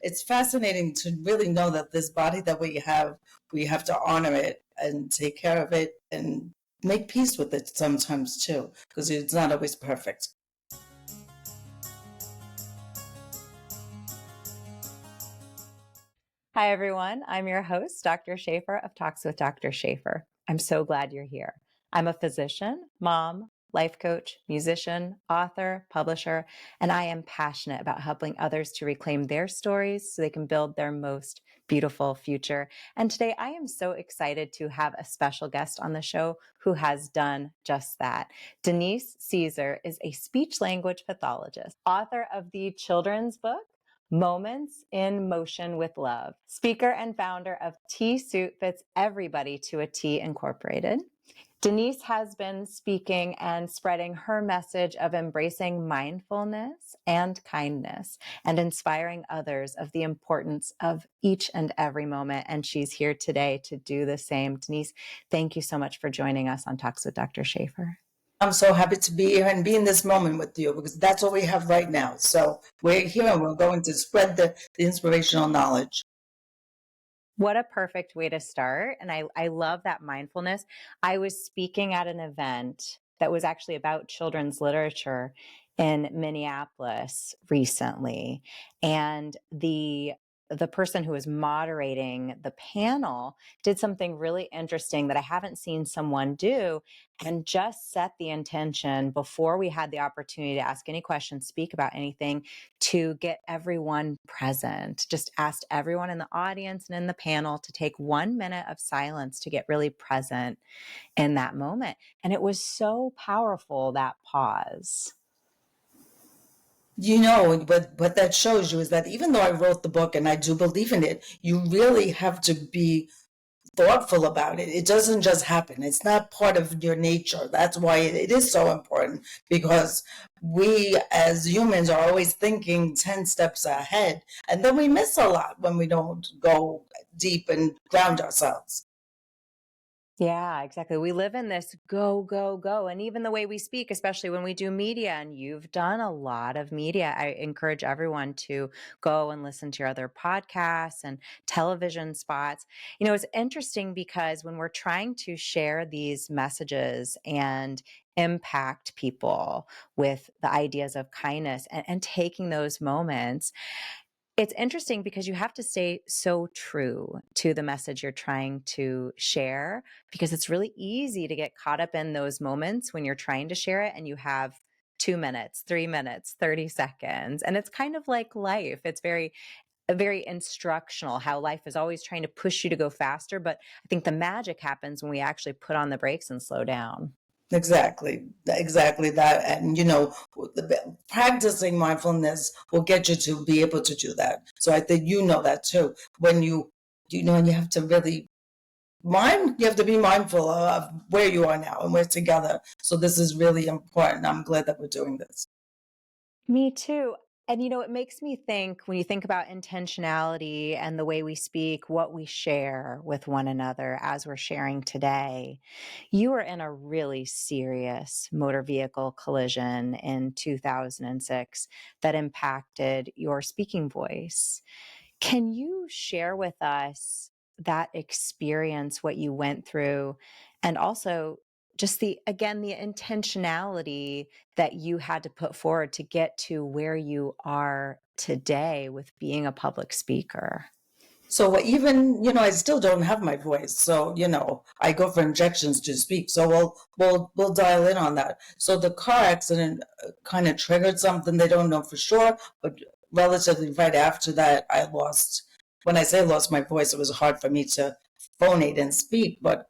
it's fascinating to really know that this body that we have to honor it and take care of it and make peace with it sometimes too, because it's not always perfect. Hi, everyone. I'm your host, Dr. Shafer of Talks with Dr. Shafer. I'm so glad you're here. I'm a physician, mom, life coach, musician, author, publisher, and I am passionate about helping others to reclaim their stories so they can build their most beautiful future. And today I am so excited to have a special guest on the show who has done just that. Denise Cesare is a speech language pathologist, author of the children's book, Moments in Motion with Love, speaker and founder of T-Suit Fits Everybody to a T Incorporated. Denise has been speaking and spreading her message of embracing mindfulness and kindness and inspiring others of the importance of each and every moment. And she's here today to do the same. Denise, thank you so much for joining us on Talks with Dr. Shafer. I'm so happy to be here and be in this moment with you, because that's what we have right now. So we're here and we're going to spread the inspirational knowledge. What a perfect way to start. And I love that mindfulness. I was speaking at an event that was actually about children's literature in Minneapolis recently. And the person who was moderating the panel did something really interesting that I haven't seen someone do, and just set the intention before we had the opportunity to ask any questions, speak about anything, to get everyone present. Just asked everyone in the audience and in the panel to take 1 minute of silence to get really present in that moment. And it was so powerful, that pause. You know, what that shows you is that even though I wrote the book and I do believe in it, you really have to be thoughtful about it. It doesn't just happen. It's not part of your nature. That's why it is so important, because we as humans are always thinking 10 steps ahead, and then we miss a lot when we don't go deep and ground ourselves. Yeah, exactly. We live in this go, go, go. And even the way we speak, especially when we do media, and you've done a lot of media, I encourage everyone to go and listen to your other podcasts and television spots. You know, it's interesting because when we're trying to share these messages and impact people with the ideas of kindness and taking those moments, it's interesting because you have to stay so true to the message you're trying to share, because it's really easy to get caught up in those moments when you're trying to share it and you have 2 minutes, 3 minutes, 30 seconds. And it's kind of like life. It's very instructional, how life is always trying to push you to go faster. But I think the magic happens when we actually put on the brakes and slow down. Exactly that. And, you know, practicing mindfulness will get you to be able to do that. So I think you know that too. When you know, and you have to really you have to be mindful of where you are now, and we're together. So this is really important. I'm glad that we're doing this. Me too. And, you know, it makes me think, when you think about intentionality and the way we speak, what we share with one another as we're sharing today. You were in a really serious motor vehicle collision in 2006 that impacted your speaking voice. Can you share with us that experience, what you went through, and also just the intentionality that you had to put forward to get to where you are today with being a public speaker? So even, you know, I still don't have my voice. So, you know, I go for injections to speak. So we'll dial in on that. So the car accident kind of triggered something. They don't know for sure, but relatively right after that, I lost. When I say lost my voice, it was hard for me to phonate and speak. But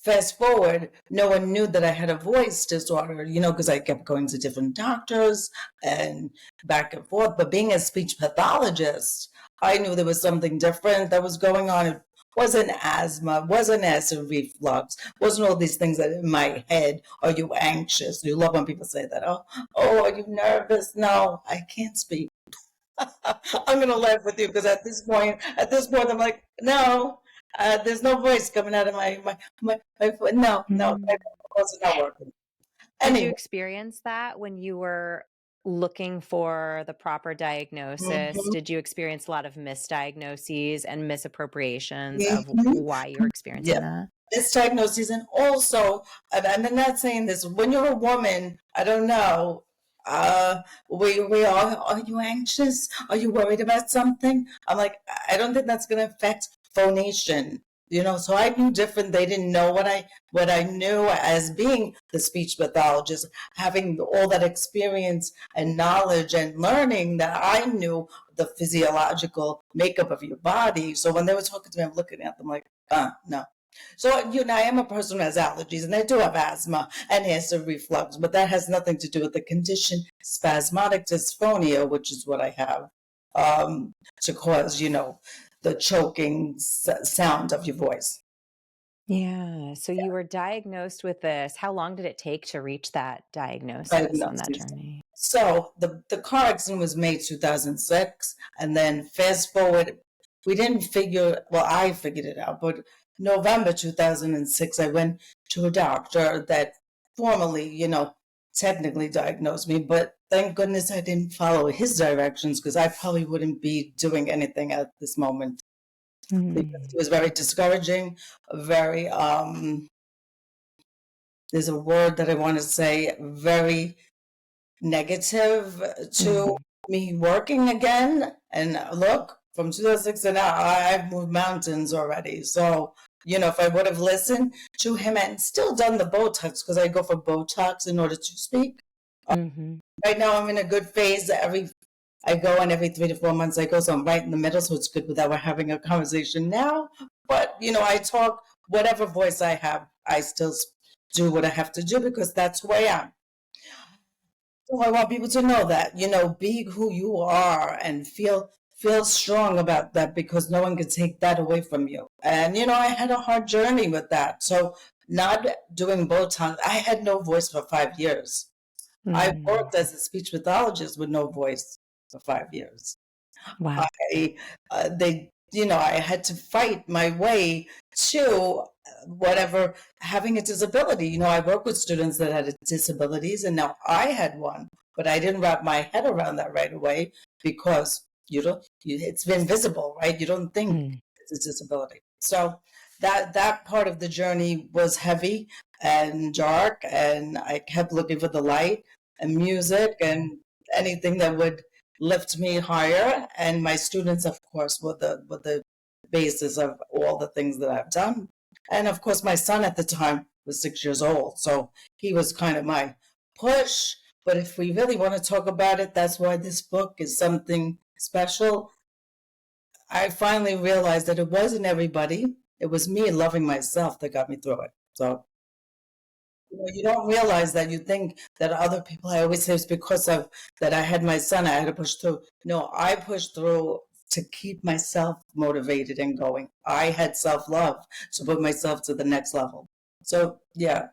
fast forward, no one knew that I had a voice disorder, you know, because I kept going to different doctors and back and forth. But being a speech pathologist, I knew there was something different that was going on. It wasn't asthma, wasn't acid reflux, wasn't all these things that in my head. Are you anxious? You love when people say that. Oh, are you nervous? No, I can't speak. I'm gonna laugh with you, because at this point, I'm like, no, there's no voice coming out of my foot. No, my voice is not working. Did you Anyway, experience that when you were looking for the proper diagnosis, Mhm. did you experience a lot of misdiagnoses and misappropriations of Mhm. why you're experiencing Yeah. that? Misdiagnoses, and also, and I'm not saying this, when you're a woman, I don't know, uh, are you anxious? Are you worried about something? I'm like, I don't think that's going to affect phonation. So I knew different. They didn't know what I knew as being the speech pathologist, having all that experience and knowledge and learning that I knew the physiological makeup of your body. So when they were talking to me, I'm looking at them like, no. So, I am a person who has allergies, and I do have asthma and acid reflux, but that has nothing to do with the condition spasmodic dysphonia, which is what I have, to cause, the choking sound of your voice. Yeah. So you were diagnosed with this. How long did it take to reach that diagnosis on that Diagnosis. journey? So the car accident was May 2006, and then fast forward, we didn't figure. Well, I figured it out, but November 2006, I went to a doctor that formally, technically diagnosed me, but thank goodness I didn't follow his directions because I probably wouldn't be doing anything at this moment because Mm. it was very discouraging, very there's a word that I want to say, very negative to Mhm. me working again. And look, from 2006 to now, I've moved mountains already. So, if I would have listened to him and still done the Botox, because I go for Botox in order to speak. Mhm. Right now, I'm in a good phase. I go, and every 3 to 4 months I go, so I'm right in the middle. So it's good that we're having a conversation now. But I talk whatever voice I have. I still do what I have to do because that's who I am. So I want people to know that, be who you are and feel strong about that because no one can take that away from you. And I had a hard journey with that. So not doing Botox, I had no voice for 5 years. I Mm. worked as a speech pathologist with no voice for 5 years. Wow. I I had to fight my way to whatever having a disability. I work with students that had disabilities, and now I had one, but I didn't wrap my head around that right away because it's invisible, right? You don't think Mm. it's a disability. So that part of the journey was heavy and dark, and I kept looking for the light and music and anything that would lift me higher. And my students, of course, were the basis of all the things that I've done. And of course, my son at the time was 6 years old, so he was kind of my push. But if we really want to talk about it, that's why this book is something special. I finally realized that it wasn't everybody; it was me loving myself that got me through it. So you don't realize that. You think that other people, I always say it's because of that I had my son, I had to push through. No, I pushed through to keep myself motivated and going. I had self-love to put myself to the next level. So yeah,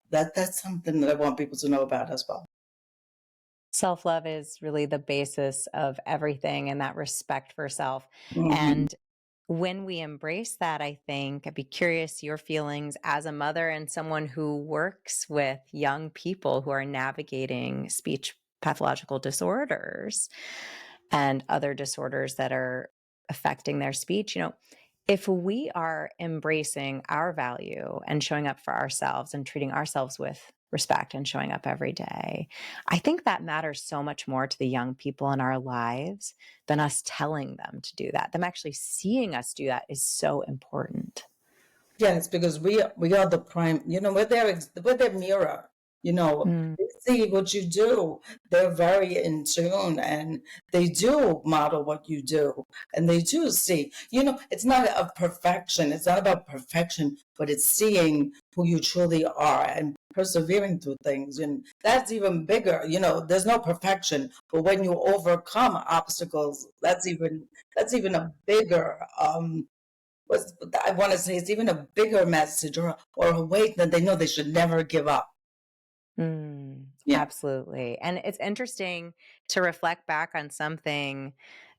that's something that I want people to know about as well. Self love is really the basis of everything and that respect for self. Hmm. And when we embrace that, I think I'd be curious your feelings as a mother and someone who works with young people who are navigating speech pathological disorders and other disorders that are affecting their speech. If we are embracing our value and showing up for ourselves and treating ourselves with respect and showing up every day, I think that matters so much more to the young people in our lives than us telling them to do that. Them actually seeing us do that is so important. Yes, because we are the prime. We're their mirror. Mm. They see what you do. They're very in tune, and they do model what you do, and they do see. It's not a perfection. It's not about perfection, but it's seeing who you truly are and persevering through things, and that's even bigger. There's no perfection, but when you overcome obstacles, that's even a bigger was I want to say it's even a bigger message or a way that they know they should never give up. Mm, Yeah. absolutely. And it's interesting to reflect back on something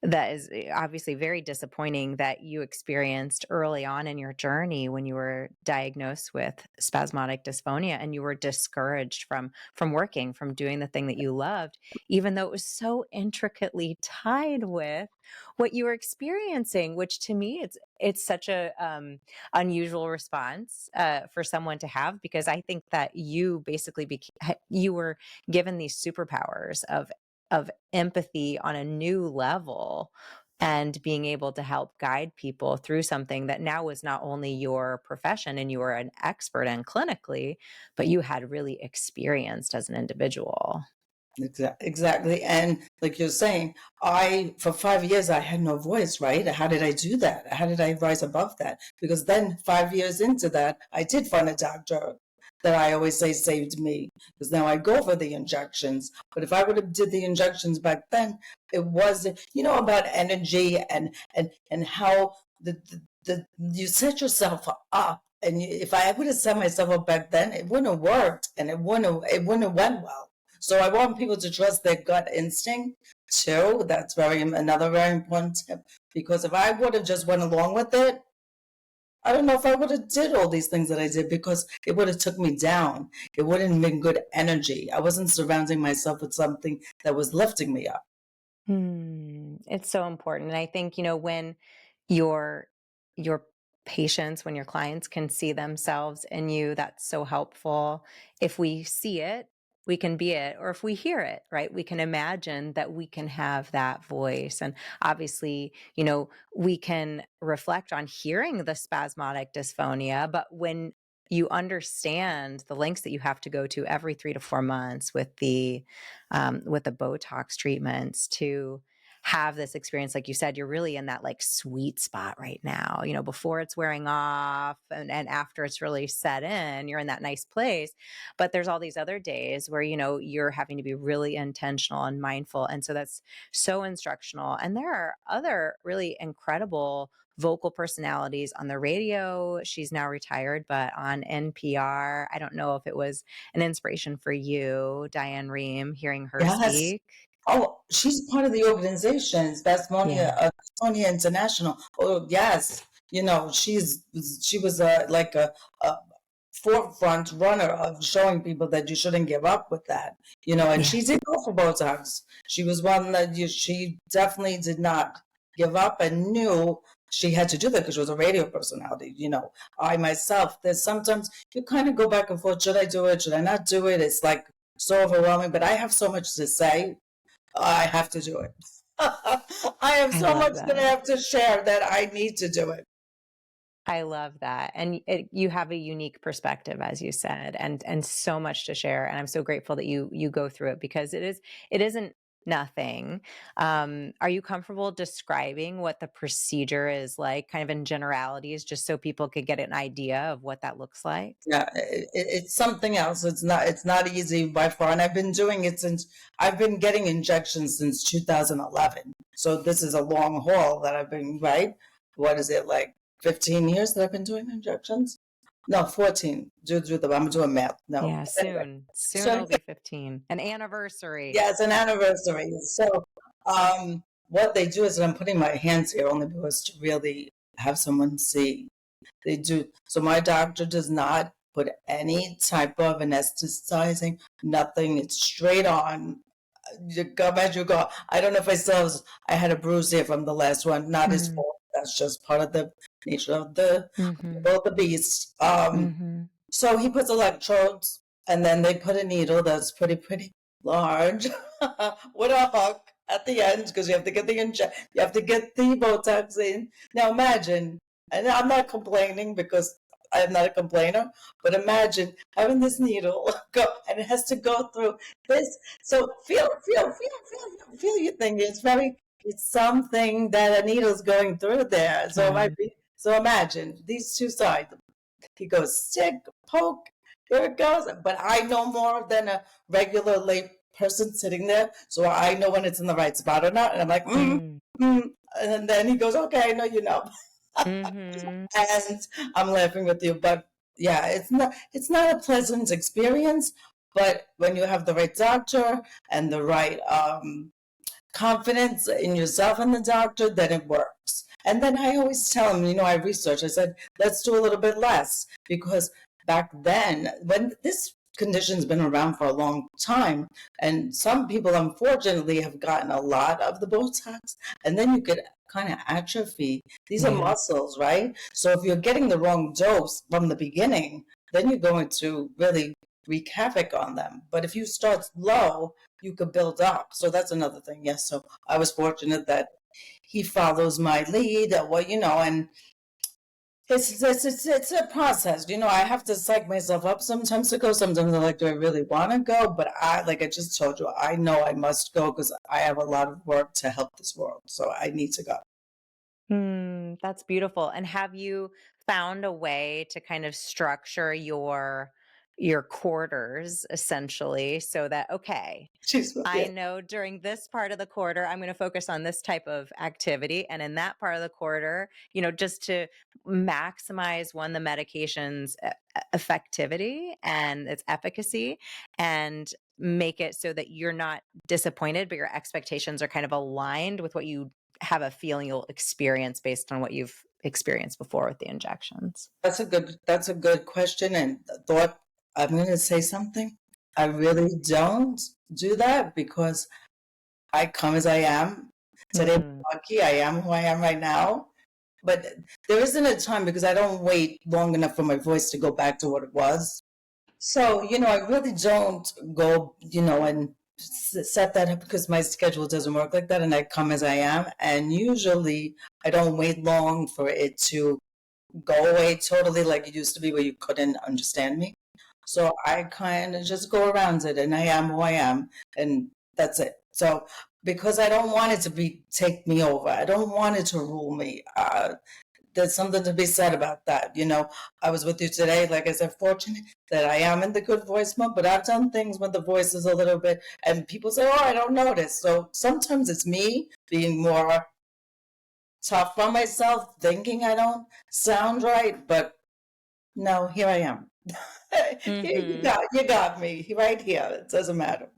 That is obviously very disappointing that you experienced early on in your journey when you were diagnosed with spasmodic dysphonia and you were discouraged from working, from doing the thing that you loved, even though it was so intricately tied with what you were experiencing, which to me it's such a unusual response for someone to have, because I think that you basically you were given these superpowers of empathy on a new level and being able to help guide people through something that now was not only your profession and you were an expert in clinically, but you had really experienced as an individual. Exactly. And like you're saying, for 5 years, I had no voice, right? How did I do that? How did I rise above that? Because then 5 years into that, I did find a doctor that I always say saved me, because now I go for the injections. But if I would have did the injections back then, it wasn't, about energy and how you set yourself up. And if I would have set myself up back then, it wouldn't have worked, and it wouldn't have went well. So I want people to trust their gut instinct too. That's another very important tip. Because if I would have just went along with it, I don't know if I would have did all these things that I did, because it would have took me down. It wouldn't have been good energy. I wasn't surrounding myself with something that was lifting me up. It's so important. And I think, when your your patients, when your clients can see themselves in you, that's so helpful. If we see it, we can be it. Or if we hear it, right, we can imagine that we can have that voice. And obviously, we can reflect on hearing the spasmodic dysphonia, but when you understand the lengths that you have to go to every 3 to 4 months with the Botox treatments to have this experience, like you said, you're really in that like sweet spot right now, before it's wearing off and after it's really set in, you're in that nice place. But there's all these other days where, you're having to be really intentional and mindful. And so that's so instructional. And there are other really incredible vocal personalities on the radio. She's now retired, but on NPR. I don't know if it was an inspiration for you, Diane Rehm, hearing her Yes. speak. Oh, she's part of the organization, Yeah. Spasmonia International. Oh, yes. She was like a forefront runner of showing people that you shouldn't give up with that. And Yeah. she did go for Botox. She was one that she definitely did not give up and knew she had to do that because she was a radio personality. I myself, there's sometimes you kind of go back and forth. Should I do it? Should I not do it? It's like so overwhelming, but I have so much to say. I have to do it. I have I so love much that I that. have to share that I need to do it. I love that. And you have a unique perspective, as you said, and so much to share. And I'm so grateful that you go through it, because it isn't nothing. Are you comfortable describing what the procedure is like, kind of in generalities, just so people could get an idea of what that looks like? Yeah, it's something else. It's not easy by far. And I've been getting injections since 2011. So this is a long haul that I've been, right? What is it, like 15 years that I've been doing injections? No, 14. I'm doing math. No. Yeah, Anyway, soon so it'll be 15, an anniversary. yeah, it's an anniversary. So, what they do is that I'm putting my hands here only because to really have someone see. They do. So my doctor does not put any type of anesthetizing, nothing. It's straight on. You come as you go. I don't know if I had a bruise here from the last one. Not his Mm, fault. That's just part of the nature of mm-hmm, the beast. mm-hmm, So he puts electrodes, and then they put a needle that's pretty large with a hook at the end, because you have to get you have to get the Botox in. Now imagine, and I'm not complaining because I'm not a complainer, but imagine having this needle go, and it has to go through this. So feel your thing. It's something that a needle's going through there. So it might right. be. So imagine these two sides. He goes, stick, poke, here it goes. But I know more than a regular lay person sitting there. So I know when it's in the right spot or not. And I'm like, Mm, mm. And then he goes, okay, I know you know. mm-hmm. And I'm laughing with you. But yeah, it's not a pleasant experience. But when you have the right doctor and the right confidence in yourself and the doctor, then it works. And then I always tell them, I research, I said, let's do a little bit less, because back then, when this condition's been around for a long time, and some people unfortunately have gotten a lot of the Botox, and then you get kind of atrophy. These are muscles, right? So if you're getting the wrong dose from the beginning, then you're going to really wreak havoc on them. But if you start low, you could build up. So that's another thing. Yes. So I was fortunate that he follows my lead. And it's a process. I have to psych myself up sometimes to go. Sometimes I'm like, do I really want to go? But like I just told you, I know I must go because I have a lot of work to help this world. So I need to go. That's beautiful. And have you found a way to kind of structure your quarters essentially so that, okay, I Yeah. know during this part of the quarter, I'm going to focus on this type of activity. And in that part of the quarter, just to maximize the medication's effectivity and its efficacy and make it so that you're not disappointed, but your expectations are kind of aligned with what you have a feeling you'll experience based on what you've experienced before with the injections. That's a good question and thought. I'm going to say something. I really don't do that because I come as I am. Today, I'm lucky. I am who I am right now. But there isn't a time because I don't wait long enough for my voice to go back to what it was. So, I really don't go, and set that up because my schedule doesn't work like that. And I come as I am. And usually I don't wait long for it to go away totally like it used to be where you couldn't understand me. So I kind of just go around it and I am who I am and that's it. So because I don't want it to take me over, I don't want it to rule me. There's something to be said about that. I was with you today, like I said, fortunate that I am in the good voice mode, but I've done things when the voice is a little bit, and people say, oh, I don't notice. So sometimes it's me being more tough on myself, thinking I don't sound right, but no, here I am. You got me right here. It doesn't matter.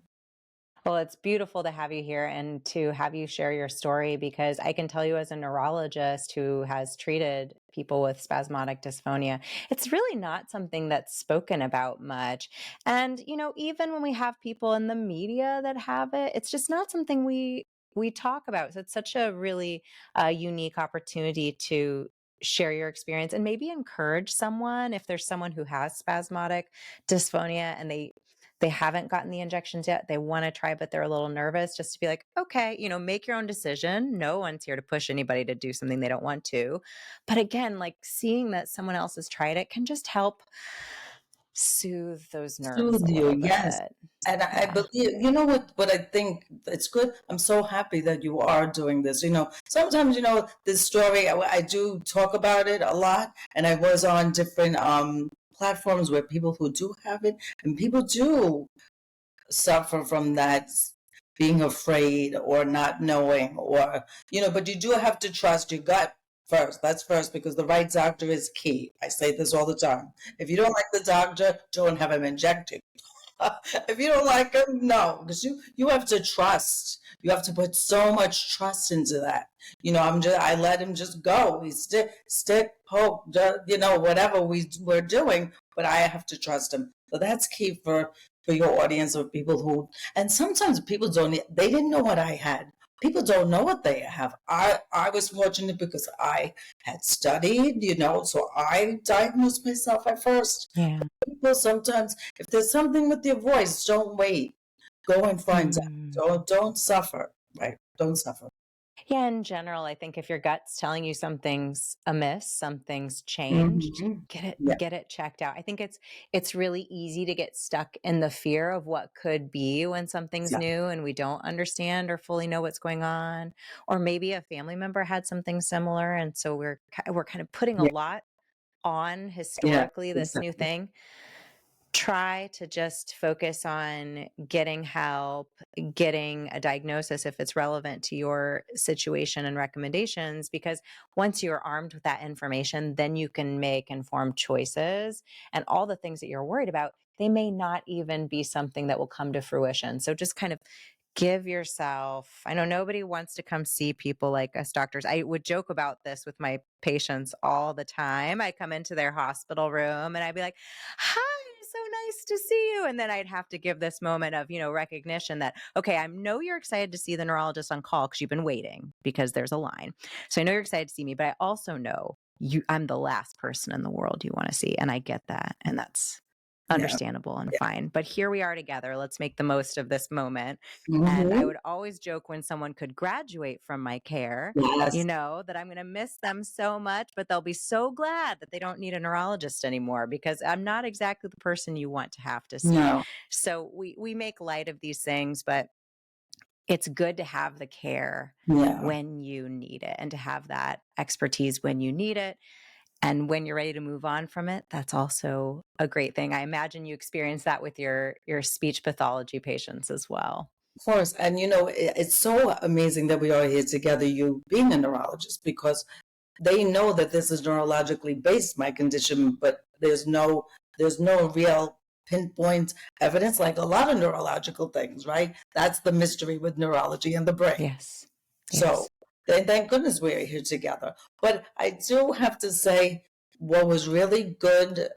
Well, it's beautiful to have you here and to have you share your story because I can tell you, as a neurologist who has treated people with spasmodic dysphonia, it's really not something that's spoken about much. And, even when we have people in the media that have it, it's just not something we talk about. So it's such a really unique opportunity to share your experience and maybe encourage someone if there's someone who has spasmodic dysphonia and they haven't gotten the injections yet. They want to try, but they're a little nervous, just to be like, okay, make your own decision. No one's here to push anybody to do something they don't want to. But again, like seeing that someone else has tried it can just help soothe those nerves a Soothe you, little yes. bit. And I Yeah. believe, what I think it's good. I'm so happy that you are doing this. Sometimes, this story, I do talk about it a lot. And I was on different platforms where people who do have it, and people do suffer from that being afraid or not knowing but you do have to trust your gut first. That's first because the right doctor is key. I say this all the time. If you don't like the doctor, don't have him inject you. If you don't like him, no, because you have to trust. You have to put so much trust into that. I let him just go. We stick, poke, whatever we're doing, but I have to trust him. So that's key for your audience of people who, and sometimes people they didn't know what I had. People don't know what they have. I was fortunate because I had studied, so I diagnosed myself at first. Yeah. People sometimes, if there's something with your voice, don't wait. Go and find out. Don't suffer, right? Don't suffer. Yeah, in general, I think if your gut's telling you something's amiss, something's changed, Mm-hmm. get it Yeah. get it checked out. I think it's really easy to get stuck in the fear of what could be when something's Yeah. new and we don't understand or fully know what's going on. Or maybe a family member had something similar, and so we're kind of putting a Yeah. lot on Yeah. historically this new Exactly. thing. Try to just focus on getting help, getting a diagnosis if it's relevant to your situation and recommendations, because once you're armed with that information, then you can make informed choices, and all the things that you're worried about, they may not even be something that will come to fruition. So just kind of give yourself, I know nobody wants to come see people like us doctors. I would joke about this with my patients all the time. I come into their hospital room and I'd be like, hi, so nice to see you. And then I'd have to give this moment of, recognition that, okay, I know you're excited to see the neurologist on call because you've been waiting because there's a line. So I know you're excited to see me, but I also know I'm the last person in the world you want to see. And I get that. And that's Yeah. understandable and fine. But here we are together. Let's make the most of this moment. And I Mm-hmm. would always joke when someone could graduate from my care, Yes. that I'm going to miss them so much, but they'll be so glad that they don't need a neurologist anymore because I'm not exactly the person you want to have to see. No. So we make light of these things, but it's good to have the care Yeah. when you need it and to have that expertise when you need it. And when you're ready to move on from it, that's also a great thing. I imagine you experience that with your speech pathology patients as well. Of course. And it's so amazing that we are here together, you being a neurologist, because they know that this is neurologically based, my condition, but there's no real pinpoint evidence like a lot of neurological things, right? That's the mystery with neurology and the brain. Yes. So thank goodness we're here together. But I do have to say, what was really good,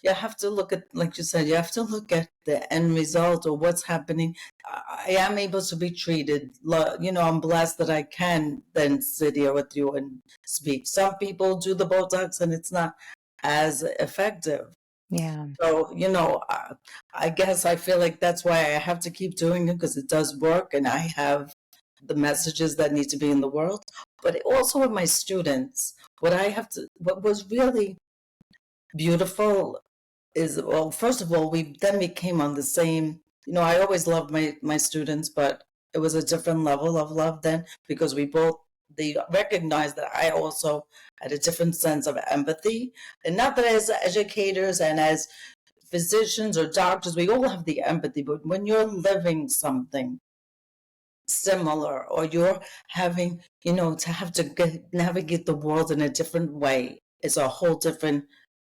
you have to look at, like you said, you have to look at the end result or what's happening. I am able to be treated. I'm blessed that I can then sit here with you and speak. Some people do the Botox and it's not as effective. Yeah. So, I guess I feel like that's why I have to keep doing it, because it does work and I have the messages that need to be in the world. But also with my students, what was really beautiful is, well, first of all, we then became on the same, I always loved my students, but it was a different level of love then, because they recognized that I also had a different sense of empathy. And not that as educators and as physicians or doctors, we all have the empathy, but when you're living something similar, or you're having, to have to navigate the world in a different way, it's a whole different,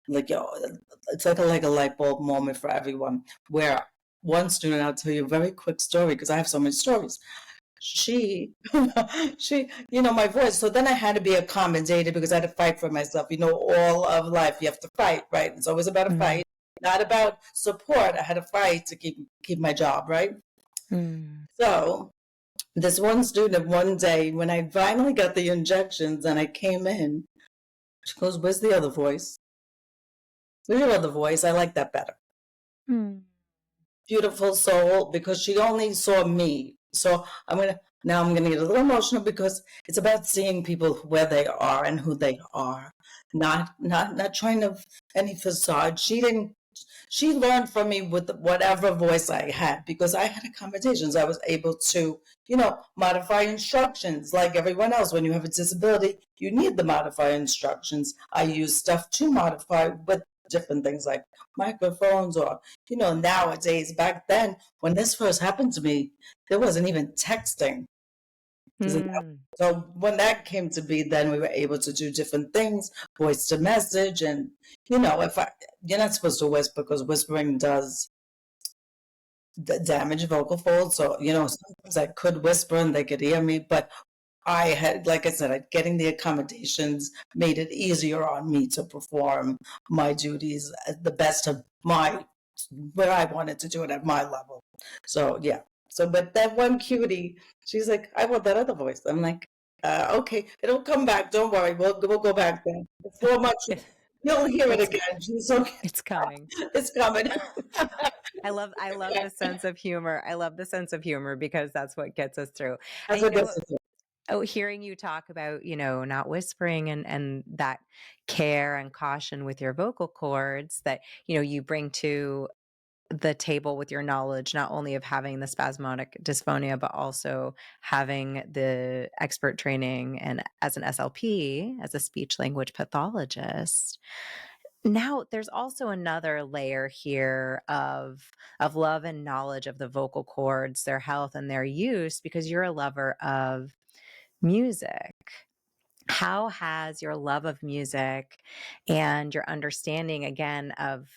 it's like a light bulb moment for everyone. Where one student, I'll tell you a very quick story because I have so many stories. She, my voice. So then I had to be accommodated because I had to fight for myself. All of life you have to fight, right? It's always about a fight, not about support. I had to fight to keep my job, right? So this one student, one day when I finally got the injections and I came in, she goes, "Where's the other voice? Where's your other voice? I like that better." Beautiful soul, because she only saw me. So I'm gonna get a little emotional because it's about seeing people where they are and who they are, not trying to any facade. She learned from me with whatever voice I had, because I had accommodations. I was able to, modify instructions like everyone else. When you have a disability, you need the modify instructions. I use stuff to modify with different things like microphones, or, nowadays. Back then, when this first happened to me, there wasn't even texting. So when that came to be, then we were able to do different things, voice to message. And, you're not supposed to whisper because whispering does damage vocal folds. So, sometimes I could whisper and they could hear me, but I had, like I said, getting the accommodations made it easier on me to perform my duties at the best of where I wanted to do it at my level. So, yeah. So, but that one cutie, she's like, "I want that other voice." I'm like, "Okay, it'll come back. Don't worry. We'll go back then. Before much, you'll hear it again." She's okay. It's coming. It's coming. I love the sense of humor. I love the sense of humor because that's what gets us through. That's And what this is. hearing you talk about, not whispering and that care and caution with your vocal cords that, you bring to the table with your knowledge, not only of having the spasmodic dysphonia, but also having the expert training and as an SLP, as a speech language pathologist. Now, there's also another layer here of love and knowledge of the vocal cords, their health and their use, because you're a lover of music. How has your love of music and your understanding again of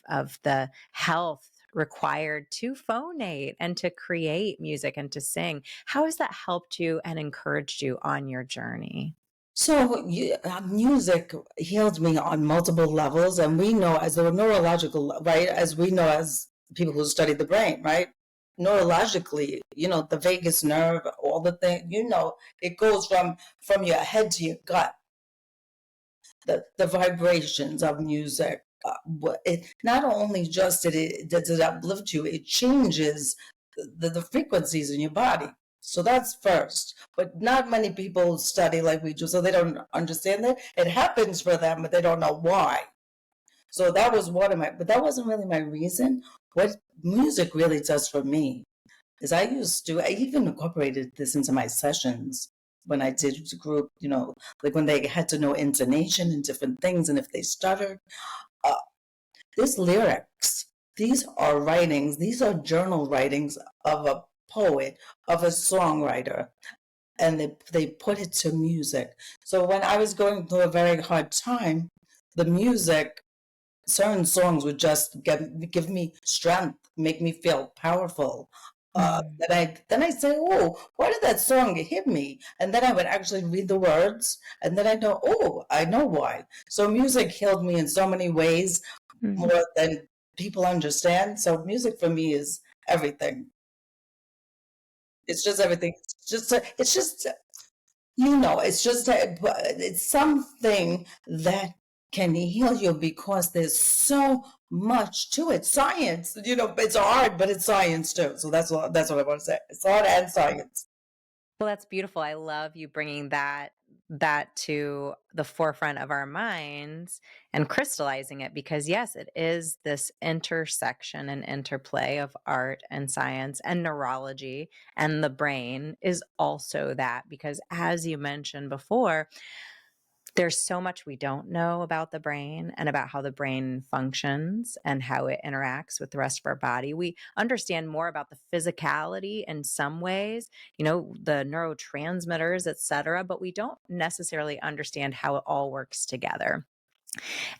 the health required to phonate and to create music and to sing. How has that helped you and encouraged you on your journey? So music healed me on multiple levels, and we know as a neurological, right, as we know as people who study the brain, right? Neurologically, the vagus nerve, all the things, it goes from your head to your gut. The vibrations of music, it not only just does it uplift you, it changes the frequencies in your body. So that's first. But not many people study like we do, so they don't understand that. It happens for them, but they don't know why. So that was but that wasn't really my reason. What music really does for me is I even incorporated this into my sessions when I did the group, like when they had to know intonation and different things, and if they stuttered. Uh, these lyrics, these are writings, these are journal writings of a poet, of a songwriter, and they put it to music. So when I was going through a very hard time, the music, certain songs would just give me strength, make me feel powerful. Then I say, oh, why did that song hit me? And then I would actually read the words, and then I know why. So music healed me in so many ways, Mm. more than people understand. So music for me is everything. It's just everything. It's something that can heal you because there's so much to it. Science, it's art, but it's science too. So that's what I want to say. It's art and science. Well, that's beautiful. I love you bringing that to the forefront of our minds and crystallizing it, because yes, it is this intersection and interplay of art and science and neurology, and the brain is also that, because as you mentioned before, there's so much we don't know about the brain and about how the brain functions and how it interacts with the rest of our body. We understand more about the physicality in some ways, the neurotransmitters, et cetera, but we don't necessarily understand how it all works together.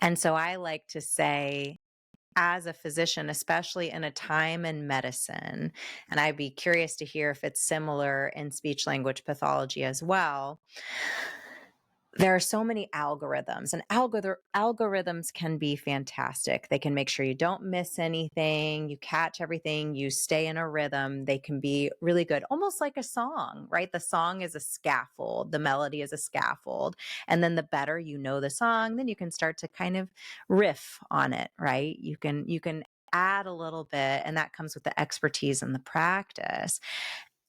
And so I like to say, as a physician, especially in a time in medicine, and I'd be curious to hear if it's similar in speech language pathology as well, there are so many algorithms, and algorithms can be fantastic. They can make sure you don't miss anything, you catch everything, you stay in a rhythm. They can be really good, almost like a song, right? The song is a scaffold, the melody is a scaffold. And then the better you know the song, then you can start to kind of riff on it, right? You can add a little bit, and that comes with the expertise and the practice.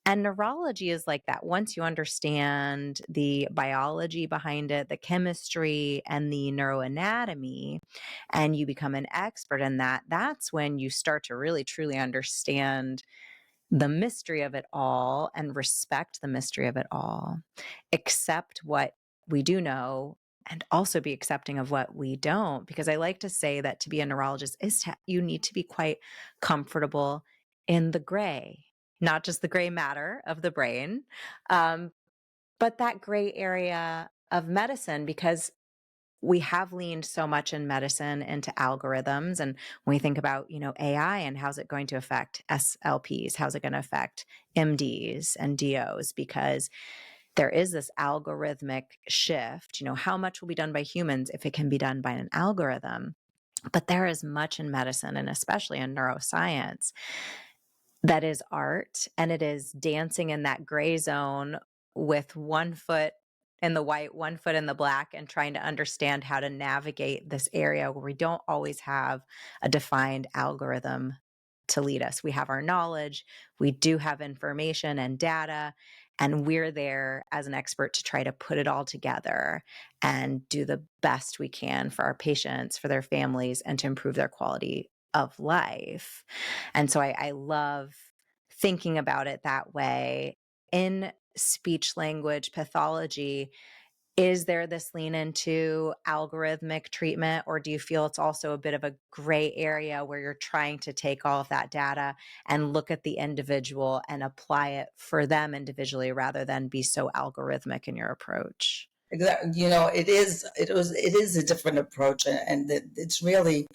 And neurology is like that. Once you understand the biology behind it, the chemistry and the neuroanatomy, and you become an expert in that, that's when you start to really truly understand the mystery of it all and respect the mystery of it all, accept what we do know, and also be accepting of what we don't. Because I like to say that to be a neurologist you need to be quite comfortable in the gray, not just the gray matter of the brain, um, but that gray area of medicine, because we have leaned so much in medicine into algorithms. And when we think about, AI and how's it going to affect SLPs, how's it going to affect MDs and DOs, because there is this algorithmic shift, how much will be done by humans if it can be done by an algorithm? But there is much in medicine, and especially in neuroscience, that is art, and it is dancing in that gray zone with one foot in the white, one foot in the black, and trying to understand how to navigate this area where we don't always have a defined algorithm to lead us. We have our knowledge, we do have information and data, and we're there as an expert to try to put it all together and do the best we can for our patients, for their families, and to improve their quality of life. And so I love thinking about it that way. In speech language pathology, is there this lean into algorithmic treatment, or do you feel it's also a bit of a gray area where you're trying to take all of that data and look at the individual and apply it for them individually rather than be so algorithmic in your approach? Exactly. It is a different approach, and it's really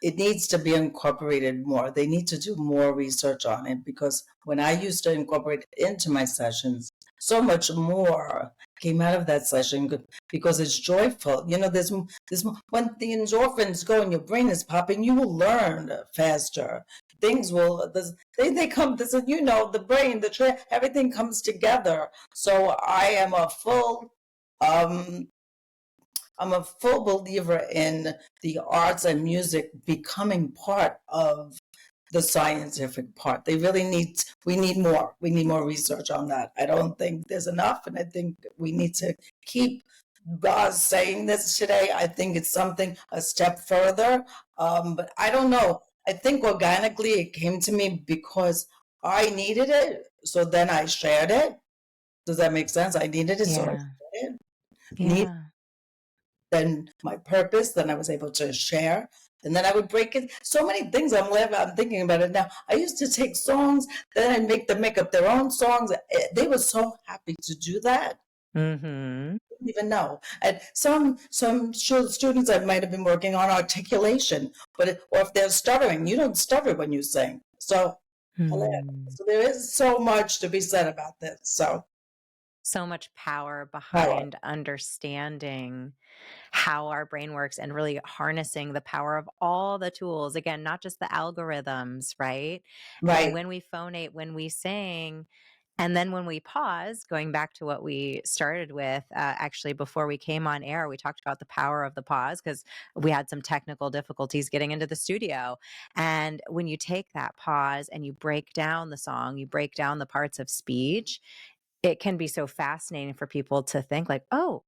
it needs to be incorporated more. They need to do more research on it, because when I used to incorporate it into my sessions, so much more came out of that session because it's joyful. You know, there's when the endorphins go and your brain is popping, you will learn faster. Things will, they come, you know, the brain, everything comes together. So I'm a full believer in the arts and music becoming part of the scientific part. We need more. We need more research on that. I don't think there's enough, and I think we need to keep saying this today. I think it's a step further, but I don't know. I think organically it came to me because I needed it, so then I shared it. Does that make sense? I needed it, so I shared it. Yeah. Then my purpose, then I was able to share. And then I would break it. So many things I'm thinking about it now. I used to take songs, then I'd make them make up their own songs. They were so happy to do that. Mm-hmm. I didn't even know. And some students I might have been working on articulation, or if they're stuttering, you don't stutter when you sing. So there is so much to be said about this. So much power behind understanding how our brain works and really harnessing the power of all the tools. Again, not just the algorithms, right? Right. And when we phonate, when we sing, and then when we pause, going back to what we started with, actually, before we came on air, we talked about the power of the pause because we had some technical difficulties getting into the studio. And when you take that pause and you break down the song, you break down the parts of speech, it can be so fascinating for people to think like, oh,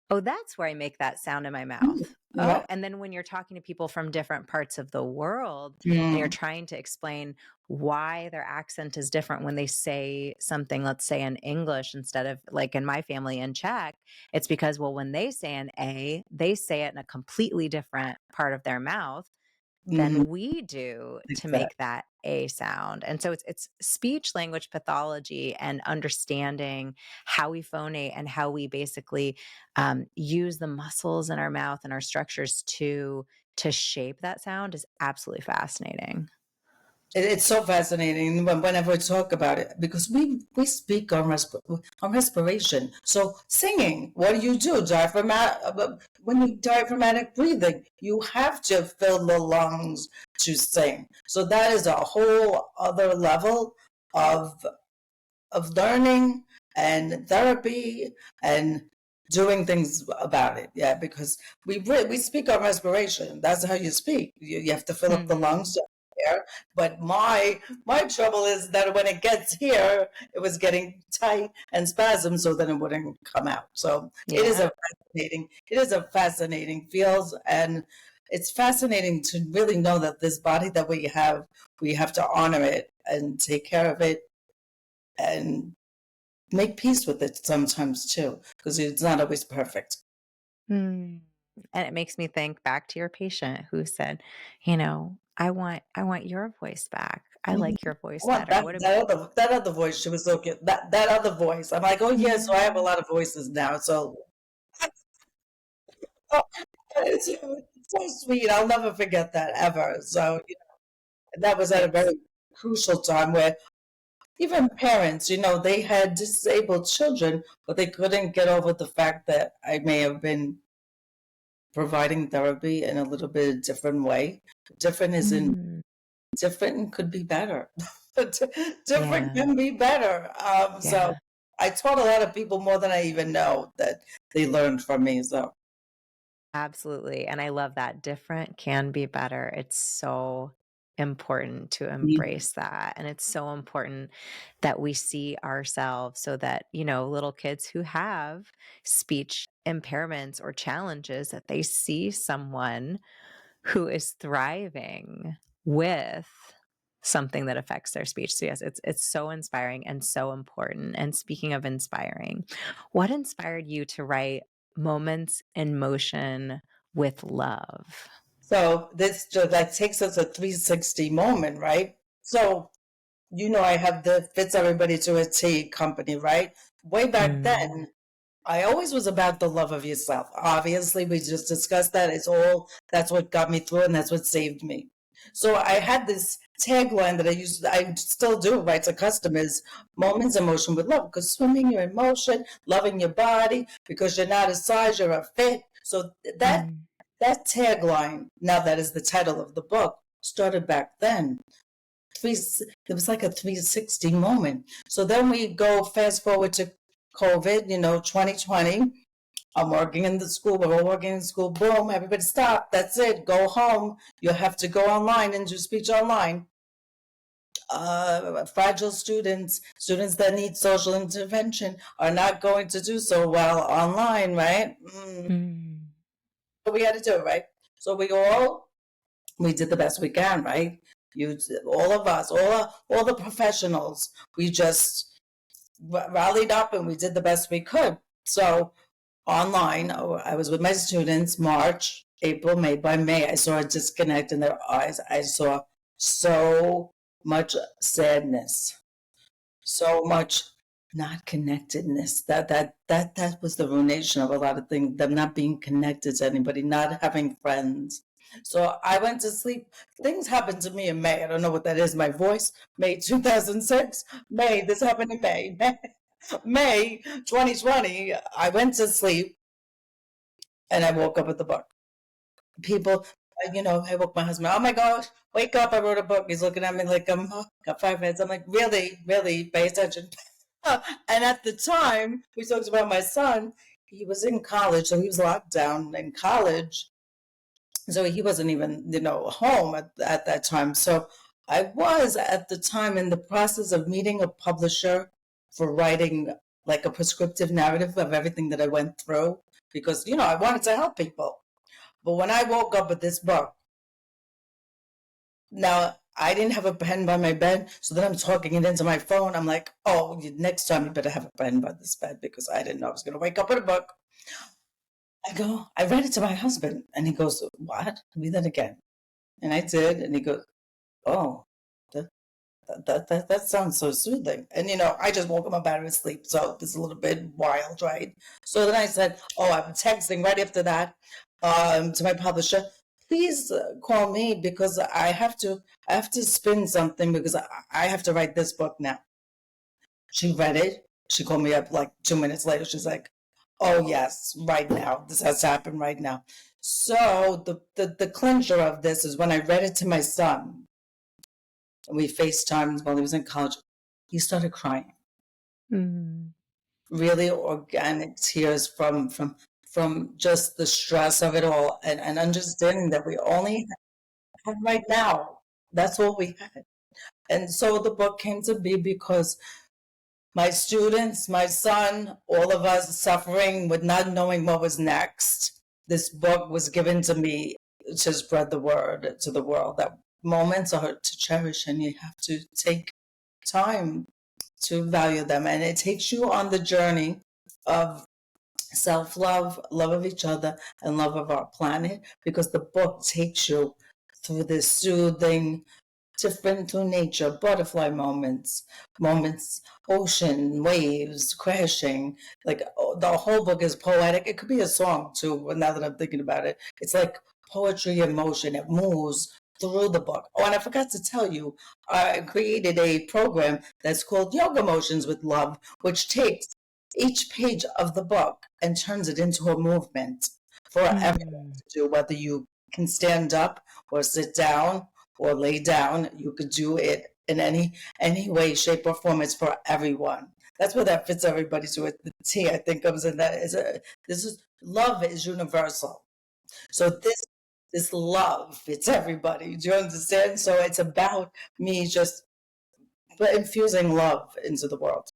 that's where I make that sound in my mouth. Yeah. Oh, and then when you're talking to people from different parts of the world and you're trying to explain why their accent is different when they say something, let's say in English instead of like in my family in Czech, it's because, well, when they say an A, they say it in a completely different part of their mouth than we do to make that A sound. And so it's speech language pathology and understanding how we phonate and how we basically use the muscles in our mouth and our structures to shape that sound is absolutely fascinating. It's so fascinating whenever we talk about it, because we speak on respiration. So singing, what do? When you diaphragmatic breathing, you have to fill the lungs to sing. So that is a whole other level of learning and therapy and doing things about it. Yeah, because we speak on respiration. That's how you speak. You have to fill up the lungs to air. But my trouble is that when it gets here, it was getting tight and spasm, so then it wouldn't come out. So it is a fascinating field, and it's fascinating to really know that this body that we have to honor it and take care of it and make peace with it sometimes too, because it's not always perfect. And it makes me think back to your patient who said, I want your voice back. I like your voice better. That other voice, she was so cute. That other voice. I'm like, oh yeah, so I have a lot of voices now. So it's so sweet. I'll never forget that ever. So that was at a very crucial time where even parents, they had disabled children, but they couldn't get over the fact that I may have been providing therapy in a little bit different way. Different could be better. Different can be better. So I taught a lot of people more than I even know that they learned from me. So absolutely. And I love that different can be better. It's so important to embrace that. And it's so important that we see ourselves so that, little kids who have speech impairments or challenges, that they see someone who is thriving with something that affects their speech. So yes, it's so inspiring and so important. And speaking of inspiring, what inspired you to write Moments in Motion with Love? So that takes us a 360 moment, right? So I have the Fits Everybody to a T company, right? Way back then, I always was about the love of yourself. Obviously, we just discussed that. That's what got me through and that's what saved me. So I had this tagline that I still do, right, to customers: moments in motion with love, because swimming, you're in motion, loving your body, because you're not a size, you're a fit. So that, Mm. that tagline, now that is the title of the book, started back then. It was like a 360 moment. So then we go fast forward to COVID, 2020. I'm working in the school. We're all working in school. Boom, everybody stop. That's it. Go home. You have to go online and do speech online. Fragile students that need social intervention are not going to do so well online, right? Mm. So we had to do it, right? So we did the best we can, right? All of us, all the professionals, we just rallied up and we did the best we could. So online, I was with my students March, April, May. By May, I saw a disconnect in their eyes. I saw so much sadness, so much not connectedness. That was the ruination of a lot of things. Them not being connected to anybody, not having friends. So I went to sleep. Things happened to me in May. I don't know what that is. My voice, May 2006. May, this happened in May. May 2020. I went to sleep and I woke up with the book. People, I woke my husband. Oh my gosh, wake up! I wrote a book. He's looking at me like I'm got 5 heads. I'm like, really, really, pay attention. And at the time, we talked about my son. He was in college, so he was locked down in college. So he wasn't even, home at that time. So I was at the time in the process of meeting a publisher for writing like a prescriptive narrative of everything that I went through because, I wanted to help people. But when I woke up with this book, now I didn't have a pen by my bed, so then I'm talking it into my phone. I'm like, oh, next time you better have a pen by this bed because I didn't know I was going to wake up with a book. I read it to my husband, and he goes, what? Read that again. And I did, and he goes, oh, that, that sounds so soothing. And, I just woke up out of sleep, so this is a little bit wild, right? So then I said, oh, I'm texting right after that to my publisher. Please call me because I have to spin something because I have to write this book now. She read it. She called me up like 2 minutes later. She's like, oh, yes, right now. This has to happen right now. So the clincher of this is when I read it to my son, and we FaceTimed while he was in college, he started crying. Mm. Really organic tears from just the stress of it all and understanding that we only have right now. That's all we had. And so the book came to be because my students, my son, all of us suffering with not knowing what was next. This book was given to me to spread the word to the world that moments are to cherish and you have to take time to value them. And it takes you on the journey of self-love, love of each other, and love of our planet because the book takes you through this soothing, different through nature, butterfly moments, ocean, waves, crashing. Like the whole book is poetic. It could be a song too, now that I'm thinking about it. It's like poetry in motion. It moves through the book. Oh, and I forgot to tell you, I created a program that's called Yoga Motions with Love, which takes each page of the book and turns it into a movement for everyone to do, whether you can stand up or sit down or lay down. You could do it in any way, shape, or form. It's for everyone. That's where that fits everybody to it. The T, I think, comes in that. This is love is universal. So this love fits everybody. Do you understand? So it's about me just infusing love into the world.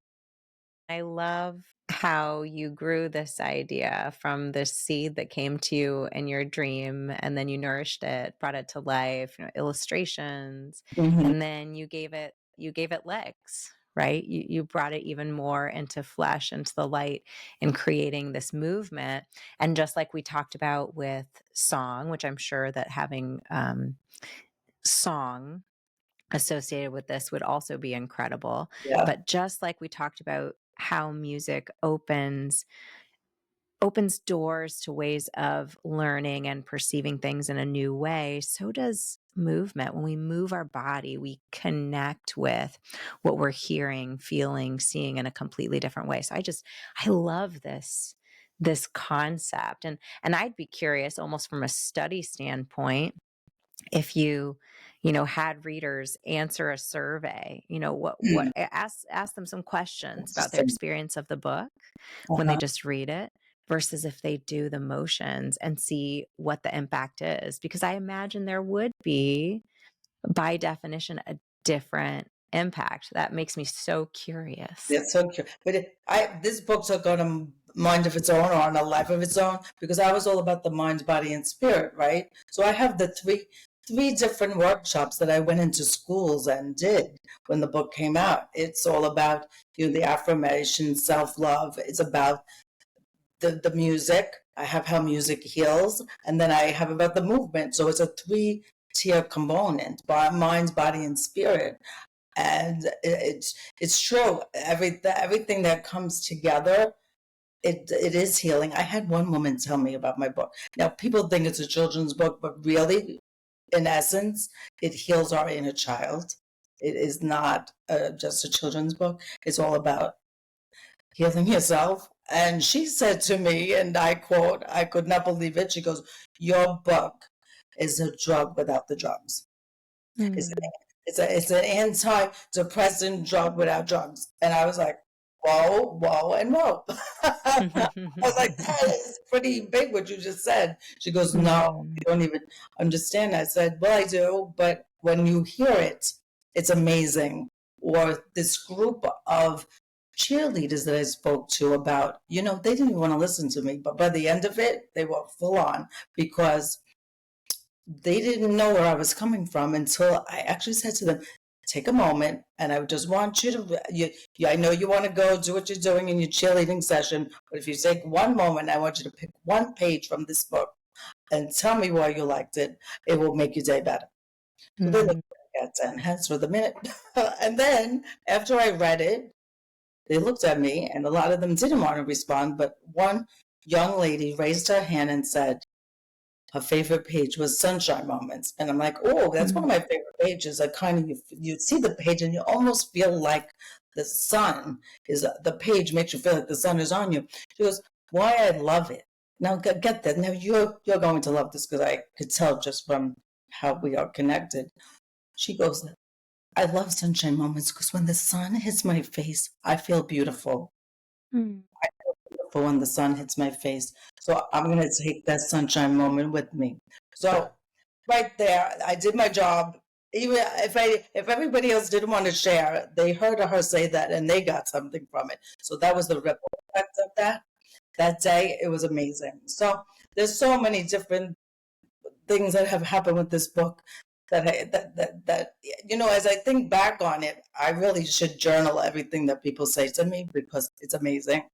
I love how you grew this idea from this seed that came to you in your dream, and then you nourished it, brought it to life, illustrations, Mm-hmm. and then you gave it legs, right? You brought it even more into flesh, into the light, in creating this movement. And just like we talked about with song, which I'm sure that having song associated with this would also be incredible. Yeah. But just like we talked about how music opens opens doors to ways of learning and perceiving things in a new way, so does movement. When we move our body, we connect with what we're hearing, feeling, seeing in a completely different way. So I love this concept. And I'd be curious, almost from a study standpoint, if you had readers answer a survey, ask them some questions about their Interesting. experience of the book when they Uh-huh. just read it versus if they do the motions and see what the impact is. Because I imagine there would be, by definition, a different impact. That makes me so curious. That's so cute. But this book took on a mind of its own or on a life of its own because I was all about the mind, body, and spirit, right? So I have the three different workshops that I went into schools and did when the book came out. It's all about the affirmation, self-love. It's about the music. I have how music heals, and then I have about the movement. So it's a three-tier component: mind, body, and spirit. And it's true. Everything that comes together, it is healing. I had one woman tell me about my book. Now people think it's a children's book, but really, in essence, it heals our inner child. It is not just a children's book. It's all about healing yourself. And she said to me, and I quote, I could not believe it. She goes, "Your book is a drug without the drugs. It's Mm. it's an antidepressant drug without drugs." And I was like, whoa, whoa, and whoa. I was like, that is pretty big what you just said. She goes, "No, you Mm. don't even understand." I said, "Well, I do, but when you hear it, it's amazing." Or this group of cheerleaders that I spoke to about, they didn't even want to listen to me, but by the end of it, they were full on because they didn't know where I was coming from until I actually said to them, "Take a moment, and I just want you to, I know you want to go do what you're doing in your cheerleading session, but if you take one moment, I want you to pick one page from this book and tell me why you liked it. It will make your day better." So they looked Mm. at 10 heads for the minute. And then after I read it, they looked at me, and a lot of them didn't want to respond, but one young lady raised her hand and said, her favorite page was sunshine moments. And I'm like, oh, that's one of Mm. my favorite pages. I kind of, you see the page and you almost feel like the sun is, the page makes you feel like the sun is on you. She goes, "Why I love it." Now get that. Now you're going to love this because I could tell just from how we are connected. She goes, "I love sunshine moments because when the sun hits my face, I feel beautiful. Mm. For when the sun hits my face. So I'm going to take that sunshine moment with me." So right there, I did my job. Even if everybody else didn't want to share, they heard her say that and they got something from it. So that was the ripple effect of that day. It was amazing. So there's so many different things that have happened with this book that as I think back on it, I really should journal everything that people say to me because it's amazing.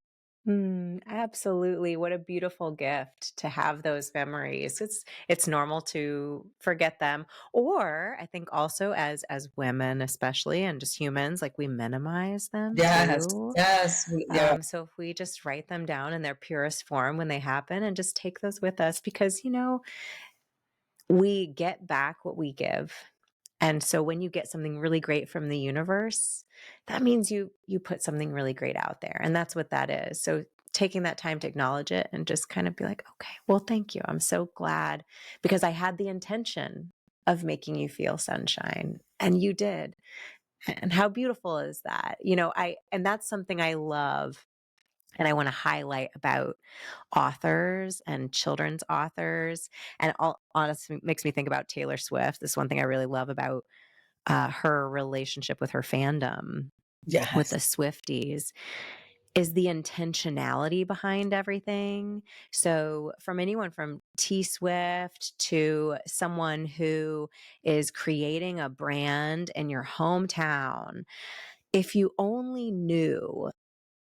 Absolutely. What a beautiful gift to have those memories. It's normal to forget them. Or I think also as women, especially, and just humans, like we minimize them Yes, too. yes, yeah, So if we just write them down in their purest form when they happen and just take those with us, because we get back what we give. And so when you get something really great from the universe, that means you put something really great out there. And that's what that is. So taking that time to acknowledge it and just kind of be like, okay, well, thank you. I'm so glad because I had the intention of making you feel sunshine and you did. And how beautiful is that? And that's something I love and I want to highlight about authors and children's authors. And all honestly makes me think about Taylor Swift. This is one thing I really love about her relationship with her fandom, with yes. the Swifties, is the intentionality behind everything. So, from anyone from T Swift to someone who is creating a brand in your hometown, if you only knew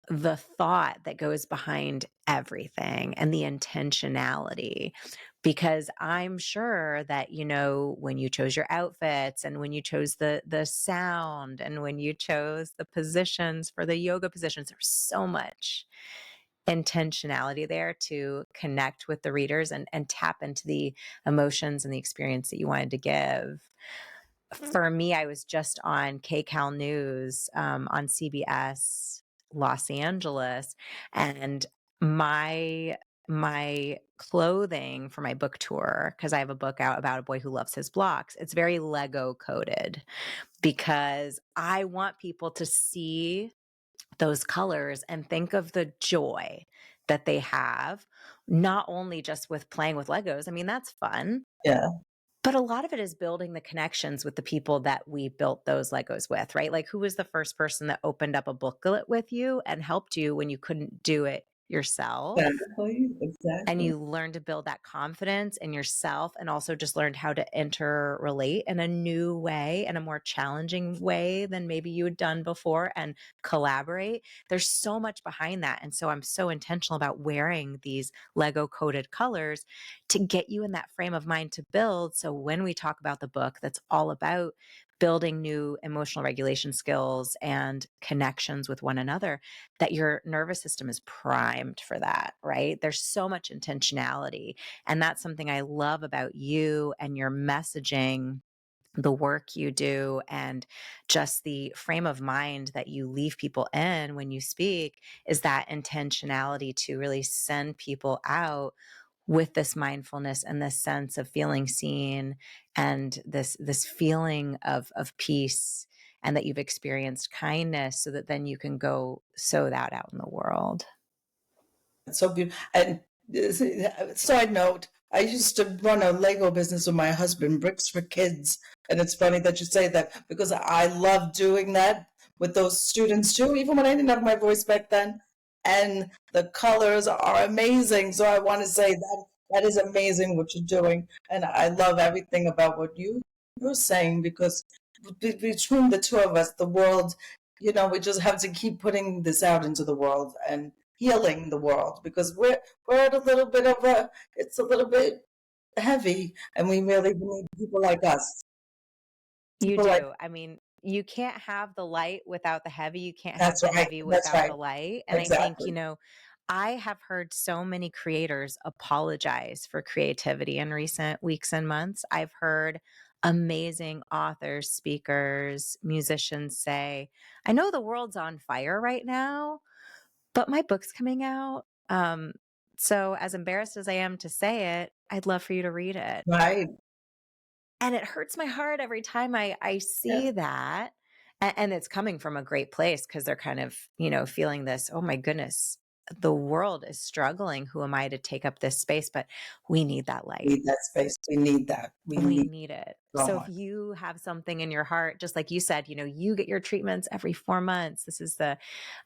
the thought that goes behind everything and the intentionality. Because I'm sure that, when you chose your outfits and when you chose the sound and when you chose the positions for the yoga positions, there's so much intentionality there to connect with the readers and tap into the emotions and the experience that you wanted to give. For me, I was just on KCAL News on CBS Los Angeles, and my clothing for my book tour, because I have a book out about a boy who loves his blocks, it's very Lego coded because I want people to see those colors and think of the joy that they have, not only just with playing with Legos. I mean, that's fun, Yeah. but a lot of it is building the connections with the people that we built those Legos with, right? Like, who was the first person that opened up a booklet with you and helped you when you couldn't do it yourself? Exactly. And Exactly. you learn to build that confidence in yourself, and also just learned how to interrelate in a new way, in a more challenging way than maybe you had done before, and collaborate. There's so much behind that. And so I'm so intentional about wearing these Lego coded colors to get you in that frame of mind to build. So when we talk about the book that's all about building new emotional regulation skills and connections with one another, that your nervous system is primed for that, right? There's so much intentionality. And that's something I love about you and your messaging, the work you do, and just the frame of mind that you leave people in when you speak, is that intentionality to really send people out with this mindfulness and this sense of feeling seen, and this feeling of peace, and that you've experienced kindness, so that then you can go sow that out in the world. It's so beautiful. And side note, I used to run a Lego business with my husband, Bricks for Kids. And it's funny that you say that because I love doing that with those students too, even when I didn't have my voice back then. And the colors are amazing. So I want to say that that is amazing what you're doing. And I love everything about what you're saying, because between the two of us, the world, we just have to keep putting this out into the world and healing the world, because we're at a little bit of it's a little bit heavy, and we really need people like us. You People like do. I mean, you can't have the light without the heavy. You can't have that's the right. heavy That's without right. the light. And I think, Exactly. I have heard so many creators apologize for creativity in recent weeks and months. I've heard amazing authors, speakers, musicians say, I know the world's on fire right now, but my book's coming out. So as embarrassed as I am to say it, I'd love for you to read it. Right. And it hurts my heart every time I Yeah. see that. And it's coming from a great place, because they're kind of, feeling this, oh my goodness, the world is struggling. Who am I to take up this space? But we need that We light. need that space. We need that. We We need need it. so So if much. you have something in your heart, just like you said, you get your treatments every 4 months. This is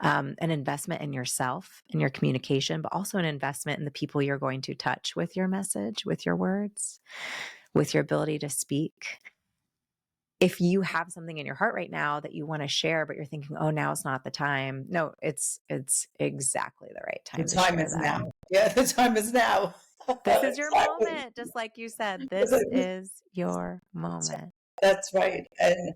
an investment in yourself, in your communication, but also an investment in the people you're going to touch with your message, with your words, with your ability to speak. If you have something in your heart right now that you want to share, but you're thinking, oh, now's not the time. No, it's exactly the right The time to time share is that. now. Yeah, the time is now. This is your Exactly. moment. Just like you said, this is your moment. That's right. And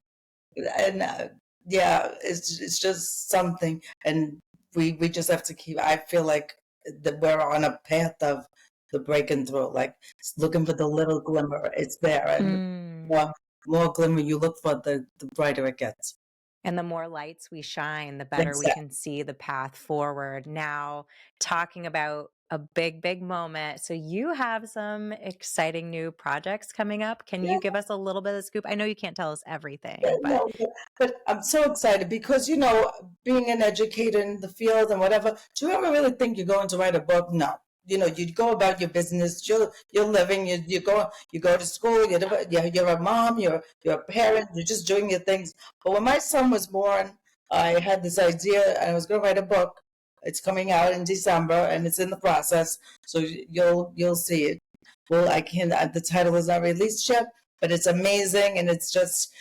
yeah, it's just something, and we just have to keep. I feel like that we're on a path of the breaking through, like looking for the little glimmer. It's there, and Mm. more more glimmer you look for, the brighter it gets. And the more lights we shine, the better we Exactly. can see the path forward. Now, talking about a big, big moment. So, you have some exciting new projects coming up. Can Yeah, you give us a little bit of scoop? I know you can't tell us yeah, everything, but no, but I'm so excited because being an educator in the field and whatever. Do you ever really think you're going to write a book? No. You go about your business. You're living. You go to school. You're a mom. You're a parent. You're just doing your things. But when my son was born, I had this idea, and I was going to write a book. It's coming out in December, and it's in the process. So you'll see it. Well, I can't. The title is not released yet, but it's amazing, and it's just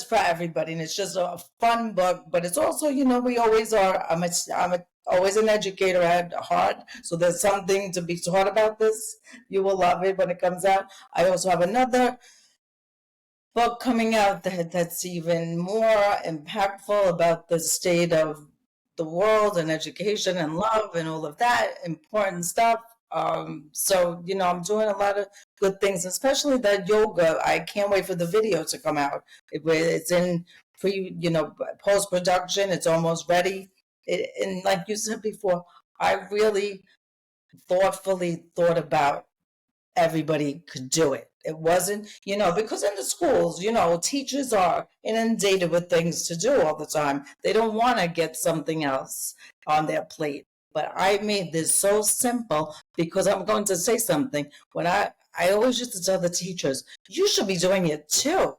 for everybody, and it's just a fun book. But it's also, we always are. Always an educator at heart, so there's something to be taught about this. You will love it when it comes out. I also have another book coming out that's even more impactful about the state of the world and education and love and all of that important stuff. So, I'm doing a lot of good things, especially that yoga. I can't wait for the video to come out. It's in post production. It's almost ready. And like you said before, I really thoughtfully thought about everybody could do it. It wasn't, because in the schools, teachers are inundated with things to do all the time. They don't want to get something else on their plate. But I made this so simple because I'm going to say something. When I always used to tell the teachers, you should be doing it too.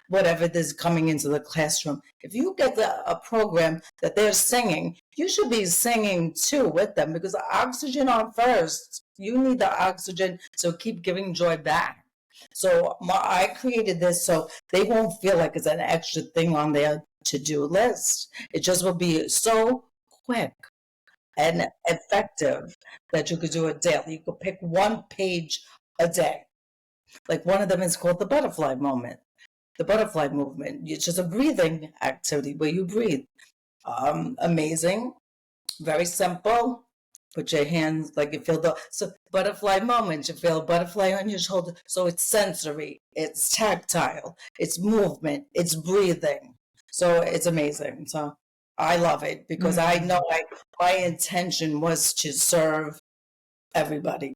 Whatever is coming into the classroom. If you get a program that they're singing, you should be singing too with them, because the oxygen on first. You need the oxygen, so keep giving joy back. So I created this so they won't feel like it's an extra thing on their to-do list. It just will be so quick and effective that you could do it daily. You could pick one page a day. Like one of them is called the butterfly moment. The butterfly movement. It's just a breathing activity where you breathe. Amazing. Very simple. Put your hands, like you feel the butterfly moment. You feel a butterfly on your shoulder. So it's sensory, it's tactile, it's movement, it's breathing. So it's amazing. So I love it because I know my intention was to serve everybody.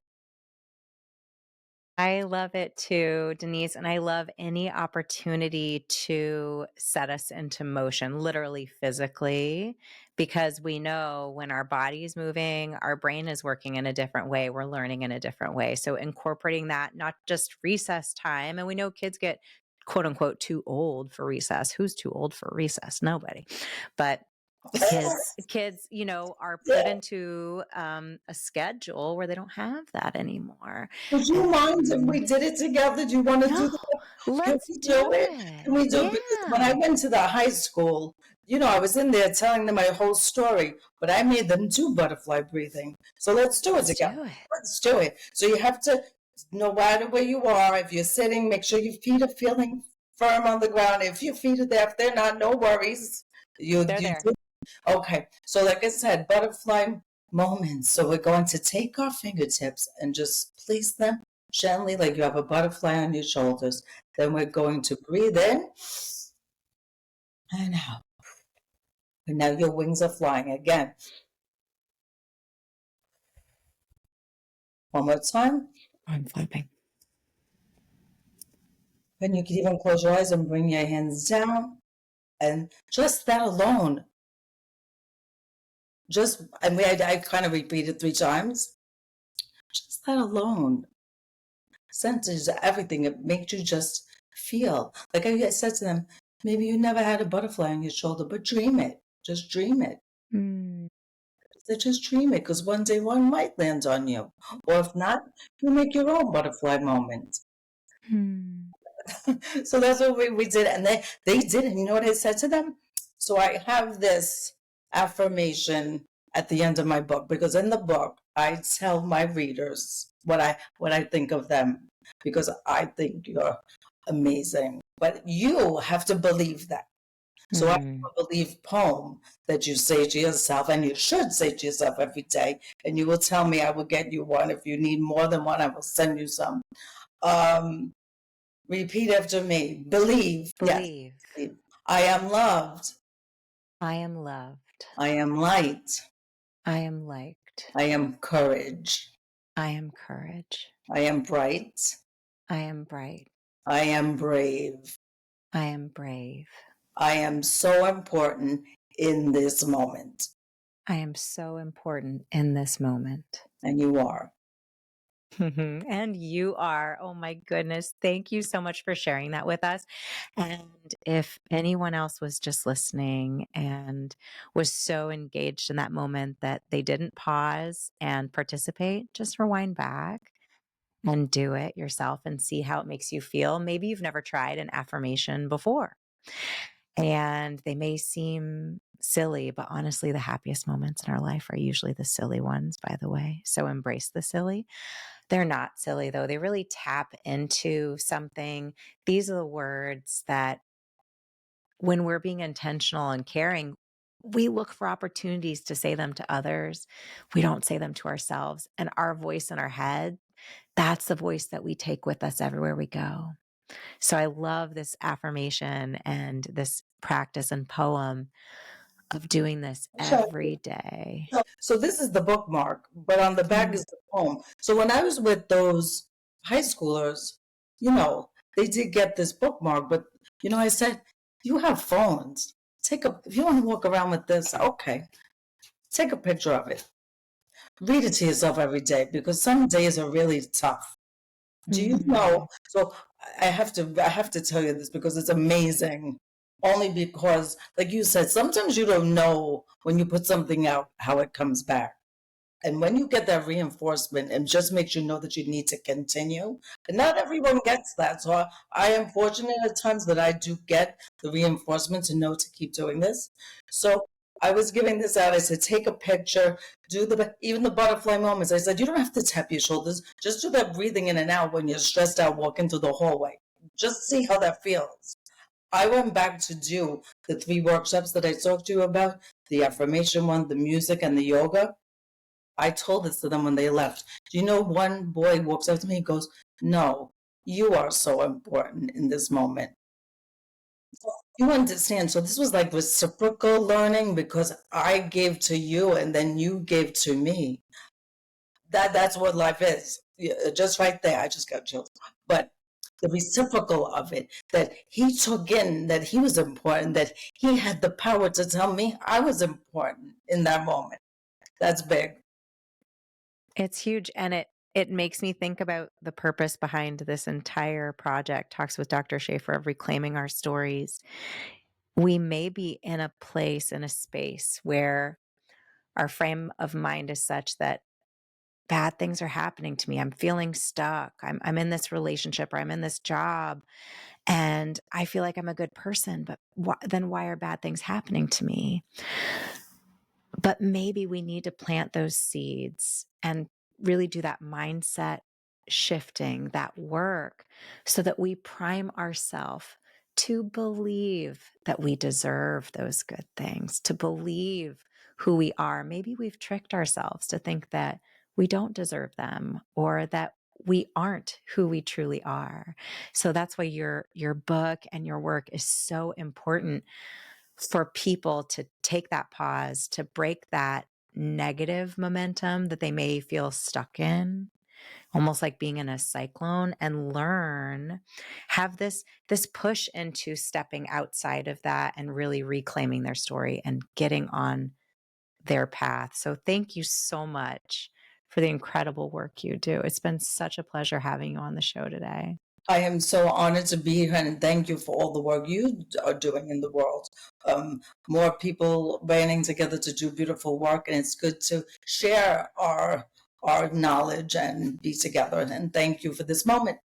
I love it too, Denise. And I love any opportunity to set us into motion, literally physically, because we know when our body is moving, our brain is working in a different way. We're learning in a different way. So incorporating that, not just recess time. And we know kids get quote unquote too old for recess. Who's too old for recess? Nobody. But kids are put into a schedule where they don't have that anymore. Would you mind if we did it together? Do you want to do that? Let's Can we do it? Can we do it? Because when I went to the high school, I was in there telling them my whole story, but I made them do butterfly breathing. So let's do it together. Let's do it. So you have to, no matter where you are, if you're sitting, make sure your feet are feeling firm on the ground. If your feet are there, if they're not, no worries. They're there. Okay. So like I said, butterfly moments. So we're going to take our fingertips and just place them gently, like you have a butterfly on your shoulders. Then we're going to breathe in and out. And now your wings are flying again. One more time. I'm flipping. And you can even close your eyes and bring your hands down. And just that alone, I kind of repeated 3 times. Just that alone centers everything. It makes you just feel. Like I said to them, maybe you never had a butterfly on your shoulder, but dream it. Just dream it. So just dream it, because one day one might land on you. Or if not, you make your own butterfly moment. So that's what we did. And they did. And you know what I said to them? So I have this affirmation at the end of my book, because in the book, I tell my readers what I think of them, because I think you're amazing. But you have to believe that. So I have a belief poem that you say to yourself, and you should say to yourself every day, and you will tell me, I will get you one. If you need more than one, I will send you some. Repeat after me. Believe. Believe. Yes. I am loved. I am loved. I am light. I am liked. I am courage. I am courage. I am bright. I am bright. I am brave. I am brave. I am so important in this moment. I am so important in this moment. And you are. And you are. Oh my goodness. Thank you so much for sharing that with us. And if anyone else was just listening and was so engaged in that moment that they didn't pause and participate, just rewind back and do it yourself and see how it makes you feel. Maybe you've never tried an affirmation before, and they may seem silly, but honestly, the happiest moments in our life are usually the silly ones, by the way. So embrace the silly. They're not silly, though. They really tap into something. These are the words that, when we're being intentional and caring, we look for opportunities to say them to others. We don't say them to ourselves. And our voice in our head, that's the voice that we take with us everywhere we go. So I love this affirmation and this practice and poem of doing this every day. So this is the bookmark, but on the back is the poem. So when I was with those high schoolers, they did get this bookmark, but I said, you have phones. If you want to walk around with this, okay, take a picture of it. Read it to yourself every day, because some days are really tough. Do you know? So I have to tell you this because it's amazing. Only because, like you said, sometimes you don't know when you put something out how it comes back. And when you get that reinforcement, it just makes you know that you need to continue. And not everyone gets that. So I am fortunate at times that I do get the reinforcement to know to keep doing this. So I was giving this out. I said, take a picture, even the butterfly moments. I said, you don't have to tap your shoulders. Just do that breathing in and out when you're stressed out walking through the hallway. Just see how that feels. I went back to do the 3 workshops that I talked to you about, the affirmation one, the music, and the yoga. I told this to them when they left. Do you know, one boy walks up to me and goes, no, you are so important in this moment. You understand? So this was like reciprocal learning, because I gave to you and then you gave to me. That's what life is. Just right there, I just got chills. But the reciprocal of it, that he took in that he was important, that he had the power to tell me I was important in that moment. That's big. It's huge. And it makes me think about the purpose behind this entire project, Talks with Dr. Shafer, of reclaiming our stories. We may be in a place, in a space where our frame of mind is such that bad things are happening to me. I'm feeling stuck. I'm in this relationship, or I'm in this job, and I feel like I'm a good person, but then why are bad things happening to me? But maybe we need to plant those seeds and really do that mindset shifting, that work, so that we prime ourselves to believe that we deserve those good things, to believe who we are. Maybe we've tricked ourselves to think that we don't deserve them, or that we aren't who we truly are. So that's why your book and your work is so important for people to take that pause, to break that negative momentum that they may feel stuck in, almost like being in a cyclone, and have this push into stepping outside of that and really reclaiming their story and getting on their path. So thank you so much for the incredible work you do. It's been such a pleasure having you on the show today. I am so honored to be here, and thank you for all the work you are doing in the world. More people banding together to do beautiful work, and it's good to share our knowledge and be together. And thank you for this moment.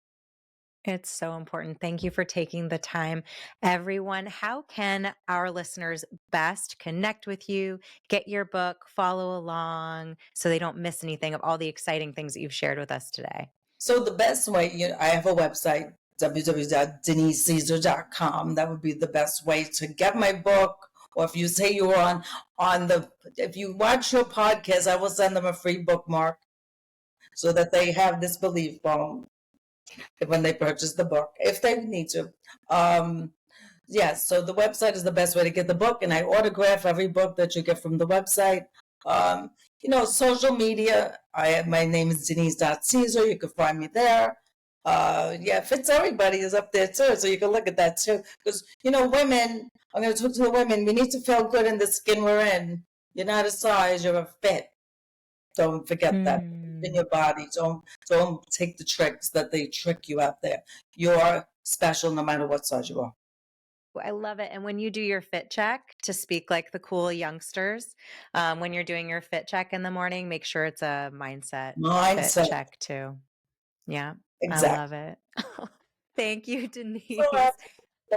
It's so important. Thank you for taking the time. Everyone, how can our listeners best connect with you, get your book, follow along so they don't miss anything of all the exciting things that you've shared with us today? So the best way, I have a website, www.denisecesare.com. That would be the best way to get my book. Or if you say you're if you watch your podcast, I will send them a free bookmark so that they have this belief bone when they purchase the book, if they need to. Yes, so the website is the best way to get the book, and I autograph every book that you get from the website. Social media, my name is Denise.Cesare. You can find me there. Fits Everybody is up there too, so you can look at that too. Because, women, I'm going to talk to the women, we need to feel good in the skin we're in. You're not a size, you're a fit. Don't forget that. In your body. Don't take the tricks that they trick you out there. You're special no matter what size you are. I love it. And when you do your fit check, to speak like the cool youngsters, when you're doing your fit check in the morning, make sure it's a mindset fit check too. Yeah, Exactly. I love it. Thank you, Denise. So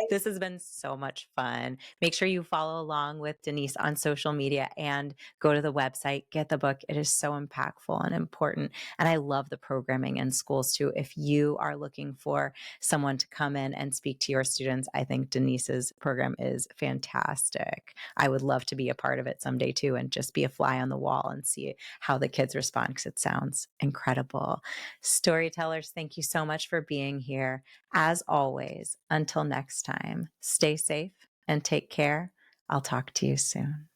This has been so much fun. Make sure you follow along with Denise on social media and go to the website, get the book. It is so impactful and important. And I love the programming in schools too. If you are looking for someone to come in and speak to your students, I think Denise's program is fantastic. I would love to be a part of it someday too, and just be a fly on the wall and see how the kids respond, because it sounds incredible. Storytellers, thank you so much for being here. As always, until next time, stay safe and take care. I'll talk to you soon.